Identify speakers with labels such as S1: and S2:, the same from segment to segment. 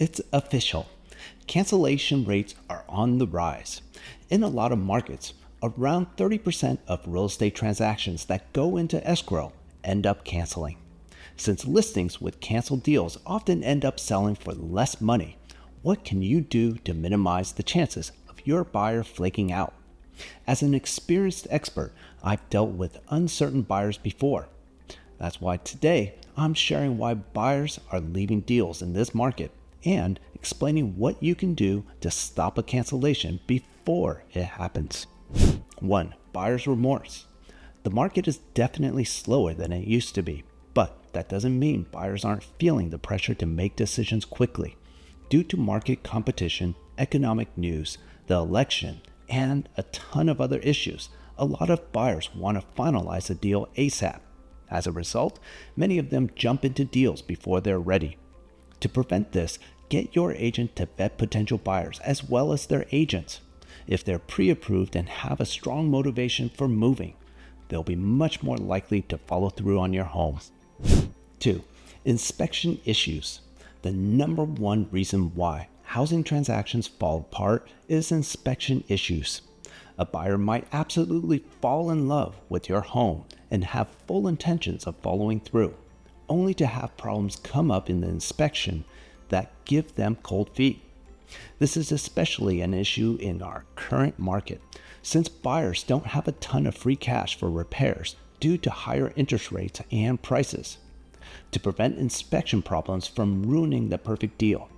S1: It's official. Cancellation rates are on the rise. In a lot of markets, around 30% of real estate transactions that go into escrow end up canceling. Since listings with canceled deals often end up selling for less money, what can you do to minimize the chances of your buyer flaking out? As an experienced expert, I've dealt with uncertain buyers before. That's why today I'm sharing why buyers are leaving deals in this market and explaining what you can do to stop a cancellation before it happens. 1. Buyer's remorse. The market is definitely slower than it used to be, but that doesn't mean buyers aren't feeling the pressure to make decisions quickly. Due to market competition, economic news, the election, and a ton of other issues, a lot of buyers want to finalize a deal ASAP. As a result, many of them jump into deals before they're ready. To prevent this, get your agent to vet potential buyers as well as their agents. If they're pre-approved and have a strong motivation for moving, they'll be much more likely to follow through on your home. 2. Inspection issues. The number one reason why housing transactions fall apart is inspection issues. A buyer might absolutely fall in love with your home and have full intentions of following through, only to have problems come up in the inspection that give them cold feet. This is especially an issue in our current market, since buyers don't have a ton of free cash for repairs due to higher interest rates and prices. To prevent inspection problems from ruining the perfect deal,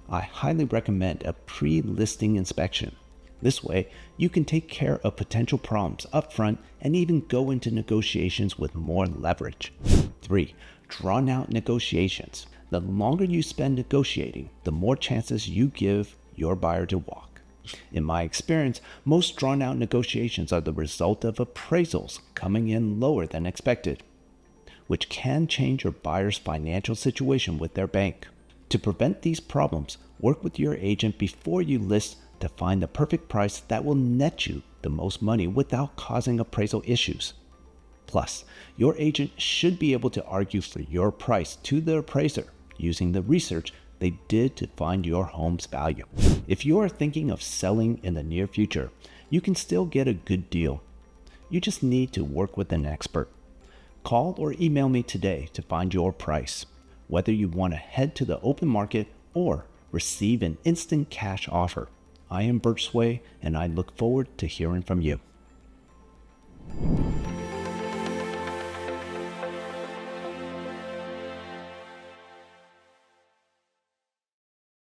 S1: I highly recommend a pre-listing inspection. This way, you can take care of potential problems up front and even go into negotiations with more leverage. 3. Drawn out negotiations. The longer you spend negotiating, the more chances you give your buyer to walk. In my experience, most drawn out negotiations are the result of appraisals coming in lower than expected, which can change your buyer's financial situation with their bank. To prevent these problems, work with your agent before you list to find the perfect price that will net you the most money without causing appraisal issues. Plus, your agent should be able to argue for your price to the appraiser using the research they did to find your home's value. If you are thinking of selling in the near future, you can still get a good deal. You just need to work with an expert. Call or email me today to find your price, whether you want to head to the open market or receive an instant cash offer. I am Burt, and I look forward to hearing from you.